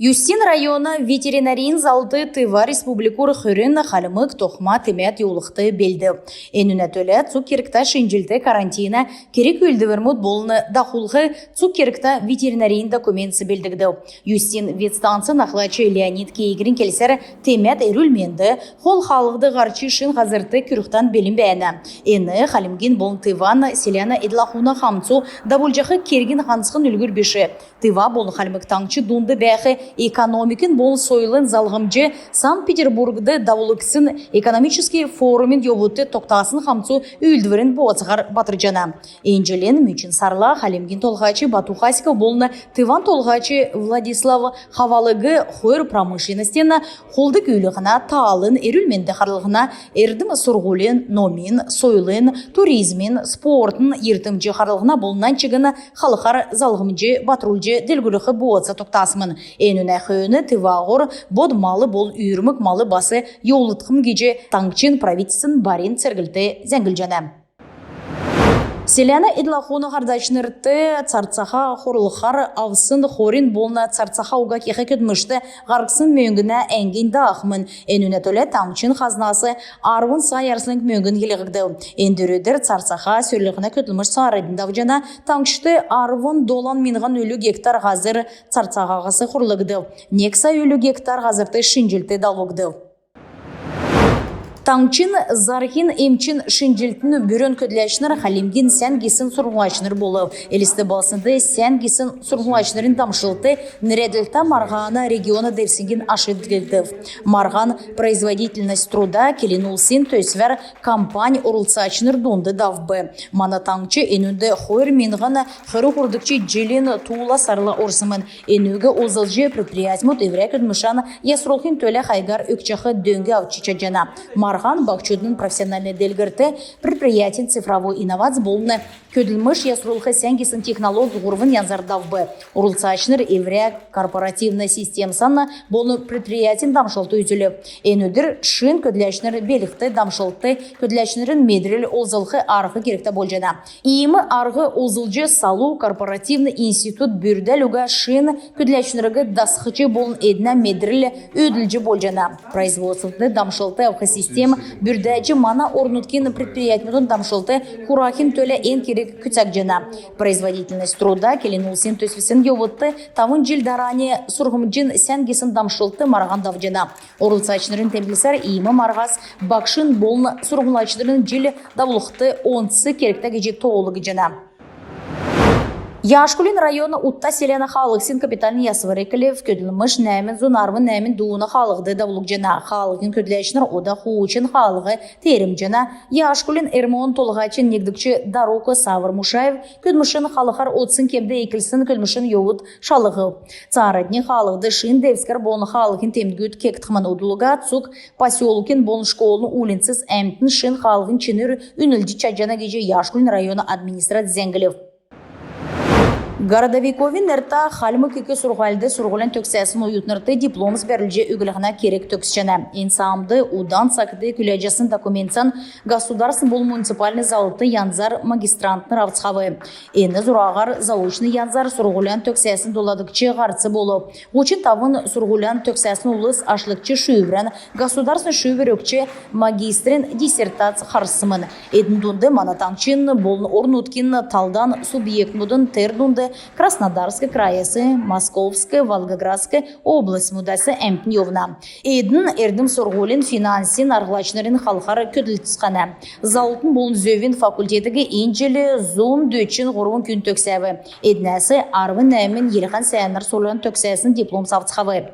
Юстин районы ветеринарин залды тыва республикур хөрін халымык тоқма темет юлықты белді. Энүнә төлі цукеркта шинжилді карантина керек өлдівермуд болыны дақулғы цукеркта ветеринарин документі белдігді. Юстин ветстанцы нақлачы Леонид Кейгрин келсер темет әрүлменді қол халықты ғарчы шын ғазырты күріқтан белін бәйіні. Эні халымген болын тыван селяна эдлахуна хамцу дабулжақы керген хансқын үлгір беші. Тыва болын халымык таңчы дунды бәйхі экономикин бол сойлын залғымжы Санкт-Петербургды давылыксын экономический форумын йобутты тоқтасын хамцу үлдіверін боғацығар батыржана. Энжелен мүчін сарла халемген толғачы Батухаська болны тыван толғачы Владислав Хавалыгы хойр промышленностена холды күйліғына таалын эрүлменді қарлығына эрдім сұрғулен, номин, сойлын, туризмин, спортын ертімжі қарлығына болынан чығыны халықар залғымжы батрулжы делгүліғі боғаца тоқтасымын. Энүнә хöyні тывағыр bod малы бол үйірмік малы басы йолытқым геже таңчын правительсын барин цергілті зәңгіл Селяна идлахуны ғардачнырты царцаха хорлықар авсын хорин болна царцаха уға кеқі көтмішті ғарқсын мөңгіна әңгенді ақмын. Энүнә төлі таңчын қазнасы арвын сайарсының мөңгін еліғді. Эндірөдір царцаха сөрліғіне көтілміш сарайдында жана таңшты арвын долан минған өлі гектар ғазыр царцахағасы хорлығды. Некса өлі гектар ғазырты шинжилті далуғды. Таңчын зархин емчин шинжилтіні бүрін көділәшінір халемген сән кесін сұрғылашыныр болу. Елісті балсынды сән кесін сұрғылашынырын дамшылты нірәділті марғаны регионы дәрсінген ашыдгілді. Марған производительность труда келенулсин төсвер компания урылсачыныр донды давбы. Мана таңчы енуді хойр менғаны хыры құрдықчы джилен туыла сарыла орсымын. Енугі озылжы предприятимут еврек үдмішаны ясролхин төлі хайгар өкчақы дөнгі аучича жана. Марған бақчудың профессиональный делгірті предприятин цифровой инновация болны көділміш ясрулқы сәнгесін технология ғұрвын янзардавбы. Урылсачныр еврек корпоративный системасына болны предприятин дамшылты үзілі. Энөдір шын көділәшнір белікті дамшылты көділәшнірін медрел озылқы арғы керекті болжана. Иімі арғы озылжы салу корпоративный институт бүрдәлуға шын көділәшнірігі дасқычы болын едіна медрел өділжі болжана. Производствоны дамшылты авқы система бүрдәжі мана орнуткин предприятиятын дамшылты хурахин төлі ен керек күтсәк жана. Производительность труда келенулсен төсвесін еуытты тавын жылдаране сұрғымжын сәнгесін дамшылты марған давжана. Орылсачнырын тембілсар иімі марғас бақшын болны сұрғылачнырын жылы давлықты онсы керекті геже тоғылығы жана. Яшкулин районы утта селена халықсын капитальный ясварекілев көділміш нәмін зонарвы нәмін дуыны халықты давлық жана. Халықын көділәшінір ода хуучын халығы терім жана. Яшкулин эрмон толғачын негдікчі Дароко Савр Мушаев көдмішін халықар отсын кемді екілсін көдмішін йовыд шалығы. Царадни халықты шын девскер болны халықын темдгүйт кектіқман удылыға цук поселукин болны школны улинсіз әмтін шын халықын ченір үнілді чаджана геже Яшкулин районы администрат зәңгілев. Городовиковин әрта халмы кеке сұрғалды сұрғылын төксәсін ұйытнырты дипломыз бәрілже үгіліғына керек төксчәні. Инсамды удан сақыды күләжасын документсан государсын бұл муниципальный залыты янзар магистрантны равцхавы. Әні зұрағар залучны янзар сұрғылын төксәсін доладықчы ғарцы болу. Учын тавын сұрғылын төксәсін ұлыс ашлықчы шүйврен государсын шүйвер өкче магистрин диссертац қарсымын. Әдің дұнды манатаңчын болын орнуткин талдан субъект мұдын тердунды Краснодарская краясы, Московская, Волгоградская область мудасы әмтіневна. Эдін эрдім сұрғолин финансин арғылачнарын халқары көділтісқаны. Залытын болын зөвін факультетігі енжелі зон дөтшін ғұрвын күн төксәві. Эдінәсі арвын әмін еліған сәйінір солын төксәсін диплом савцқавы.